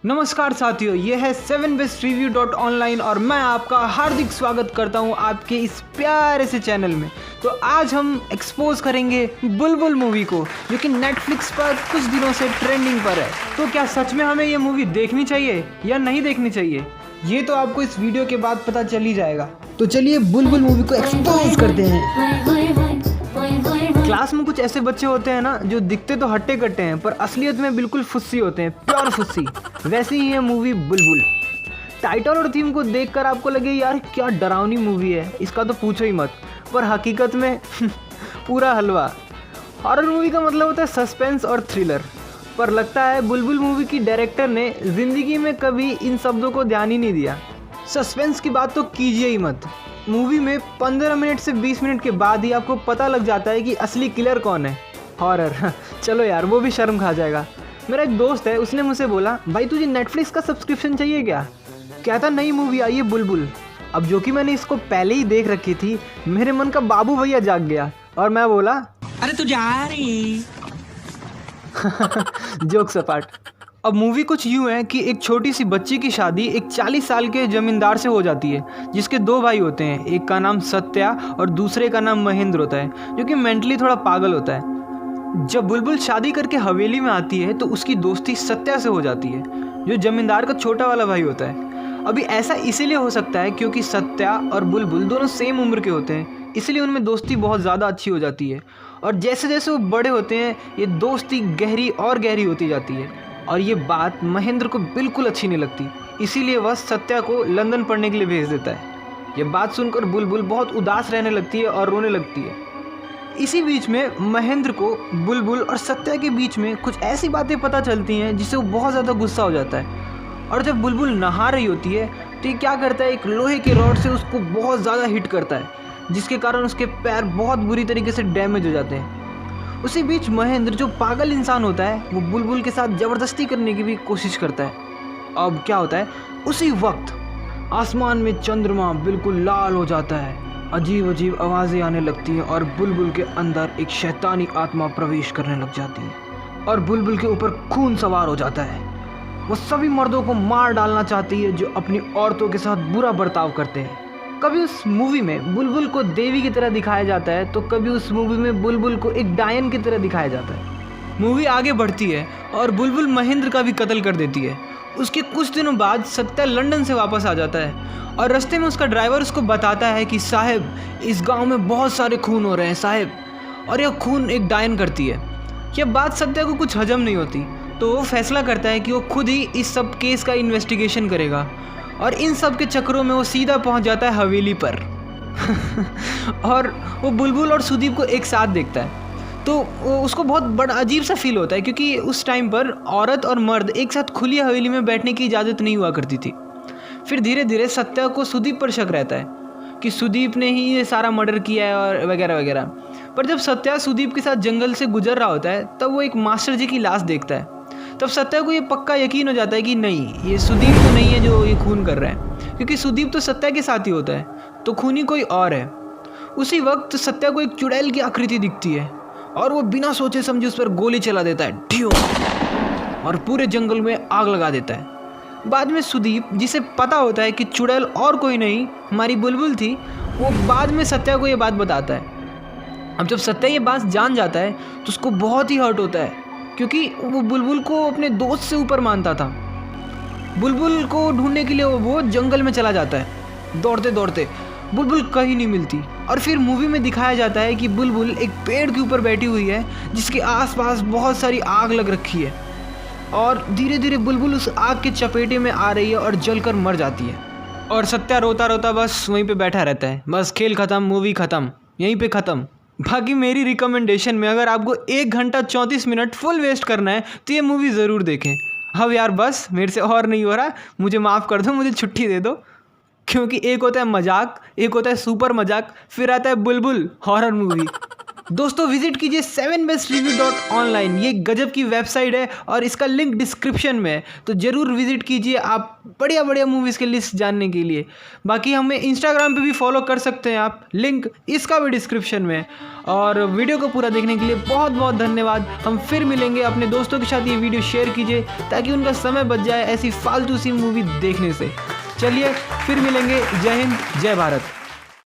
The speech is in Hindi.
नमस्कार साथियों, ये है 7bestreview.online और मैं आपका हार्दिक स्वागत करता हूं आपके इस प्यारे से चैनल में। तो आज हम एक्सपोज करेंगे बुलबुल मूवी को, जो कि नेटफ्लिक्स पर कुछ दिनों से ट्रेंडिंग पर है। तो क्या सच में हमें ये मूवी देखनी चाहिए या नहीं देखनी चाहिए, ये तो आपको इस वीडियो के बाद पता चल ही जाएगा। तो चलिए बुलबुल मूवी को एक्सपोज करते हैं। क्लास में कुछ ऐसे बच्चे होते हैं ना, जो दिखते तो हट्टे कट्टे हैं पर असलियत में बिल्कुल फुस्सी होते हैं, प्योर फुस्सी। वैसी ही है मूवी बुलबुल। टाइटल और थीम को देखकर आपको लगे यार क्या डरावनी मूवी है, इसका तो पूछो ही मत, पर हकीकत में पूरा हलवा। हॉरर मूवी का मतलब होता है सस्पेंस और थ्रिलर, पर लगता है बुलबुल मूवी की डायरेक्टर ने जिंदगी में कभी इन शब्दों को ध्यान ही नहीं दिया। सस्पेंस की बात तो कीजिए ही मत। मूवी में 15 मिनट से 20 मिनट के बाद ही आपको पता लग जाता है कि असली किलर कौन है। हॉरर चलो यार, वो भी शर्म खा जाएगा। मेरा एक दोस्त है, उसने मुझसे बोला भाई तुझे नेटफ्लिक्स का सब्सक्रिप्शन चाहिए क्या? कहता नई मूवी आई है बुलबुल। अब जो कि मैंने इसको पहले ही देख रखी थी, मेरे मन का बाबू भैया जाग गया और मैं बोला अरे तू जा रही। जोक सपाट। अब मूवी कुछ यूँ है कि एक छोटी सी बच्ची की शादी एक 40 साल के जमींदार से हो जाती है, जिसके 2 भाई होते हैं। एक का नाम सत्या और दूसरे का नाम महेंद्र होता है, जो कि मेंटली थोड़ा पागल होता है। जब बुलबुल शादी करके हवेली में आती है तो उसकी दोस्ती सत्या से हो जाती है, जो जमींदार का छोटा वाला भाई होता है। अभी ऐसा इसीलिए हो सकता है क्योंकि सत्या और बुलबुल दोनों सेम उम्र के होते हैं, इसलिए उनमें दोस्ती बहुत ज़्यादा अच्छी हो जाती है। और जैसे जैसे वो बड़े होते हैं, ये दोस्ती गहरी और गहरी होती जाती है। और ये बात महेंद्र को बिल्कुल अच्छी नहीं लगती, इसीलिए वह सत्या को लंदन पढ़ने के लिए भेज देता है। ये बात सुनकर बुलबुल बहुत उदास रहने लगती है और रोने लगती है। इसी बीच में महेंद्र को बुलबुल और सत्या के बीच में कुछ ऐसी बातें पता चलती हैं जिससे वो बहुत ज़्यादा गुस्सा हो जाता है। और जब बुलबुल नहा रही होती है तो ये क्या करता है, एक लोहे के रॉड से उसको बहुत ज़्यादा हिट करता है, जिसके कारण उसके पैर बहुत बुरी तरीके से डैमेज हो जाते हैं। उसी बीच महेंद्र, जो पागल इंसान होता है, वो बुलबुल के साथ ज़बरदस्ती करने की भी कोशिश करता है। अब क्या होता है, उसी वक्त आसमान में चंद्रमा बिल्कुल लाल हो जाता है, अजीब अजीब आवाज़ें आने लगती हैं और बुलबुल के अंदर एक शैतानी आत्मा प्रवेश करने लग जाती है और बुलबुल के ऊपर खून सवार हो जाता है। वो सभी मर्दों को मार डालना चाहती है जो अपनी औरतों के साथ बुरा बर्ताव करते हैं। कभी उस मूवी में बुलबुल को देवी की तरह दिखाया जाता है तो कभी उस मूवी में बुलबुल को एक डायन की तरह दिखाया जाता है। मूवी आगे बढ़ती है और बुलबुल महेंद्र का भी कत्ल कर देती है। उसके कुछ दिनों बाद सत्या लंदन से वापस आ जाता है और रास्ते में उसका ड्राइवर उसको बताता है कि साहब, इस गांव में बहुत सारे खून हो रहे हैं साहब, और यह खून एक डायन करती है। यह बात सत्या को कुछ हजम नहीं होती, तो वो फैसला करता है कि वो खुद ही इस सब केस का इन्वेस्टिगेशन करेगा। और इन सब के चक्करों में वो सीधा पहुंच जाता है हवेली पर और वो बुलबुल और सुदीप को एक साथ देखता है तो उसको बहुत बड़ा अजीब सा फील होता है, क्योंकि उस टाइम पर औरत और मर्द एक साथ खुली हवेली में बैठने की इजाज़त नहीं हुआ करती थी। फिर धीरे धीरे सत्या को सुदीप पर शक रहता है कि सुदीप ने ही ये सारा मर्डर किया है और वगैरह वगैरह। पर जब सत्या सुदीप के साथ जंगल से गुजर रहा होता है तब वो एक मास्टर जी की लाश देखता है। तब सत्या को ये पक्का यकीन हो जाता है कि नहीं, ये सुदीप तो नहीं है जो ये खून कर रहा है, क्योंकि सुदीप तो सत्या के साथ ही होता है, तो खूनी कोई और है। उसी वक्त सत्या को एक चुड़ैल की आकृति दिखती है और वो बिना सोचे समझे उस पर गोली चला देता है, ढियो, और पूरे जंगल में आग लगा देता है। बाद में सुदीप, जिसे पता होता है कि चुड़ैल और कोई नहीं हमारी बुलबुल थी, वो बाद में सत्या को ये बात बताता है। अब जब सत्या ये बात जान जाता है तो उसको बहुत ही हर्ट होता है, क्योंकि वो बुलबुल को अपने दोस्त से ऊपर मानता था। बुलबुल को ढूंढने के लिए वो जंगल में चला जाता है, दौड़ते दौड़ते। बुलबुल कहीं नहीं मिलती और फिर मूवी में दिखाया जाता है कि बुलबुल एक पेड़ के ऊपर बैठी हुई है, जिसके आसपास बहुत सारी आग लग रखी है और धीरे धीरे बुलबुल उस आग के चपेटे में आ रही है और जलकर मर जाती है। और सत्या रोता रोता बस वहीं पे बैठा रहता है। बस खेल ख़त्म, मूवी ख़त्म, यहीं पे ख़त्म। बाकी मेरी रिकमेंडेशन में अगर आपको 1 घंटा 34 मिनट फुल वेस्ट करना है तो ये मूवी ज़रूर देखें। अब यार बस मेरे से और नहीं हो रहा, मुझे माफ़ कर दो, मुझे छुट्टी दे दो, क्योंकि एक होता है मजाक, एक होता है सुपर मजाक, फिर आता है बुलबुल हॉरर मूवी। दोस्तों विजिट कीजिए 7bestreview.online, ये गजब की वेबसाइट है और इसका लिंक डिस्क्रिप्शन में है, तो ज़रूर विजिट कीजिए आप बढ़िया बढ़िया मूवीज़ के लिस्ट जानने के लिए। बाकी हमें इंस्टाग्राम पे भी फॉलो कर सकते हैं आप, लिंक इसका भी डिस्क्रिप्शन में है। और वीडियो को पूरा देखने के लिए बहुत बहुत धन्यवाद। हम फिर मिलेंगे, अपने दोस्तों के साथ ये वीडियो शेयर कीजिए ताकि उनका समय बच जाए ऐसी फालतू सी मूवी देखने से। चलिए फिर मिलेंगे, जय हिंद जय भारत।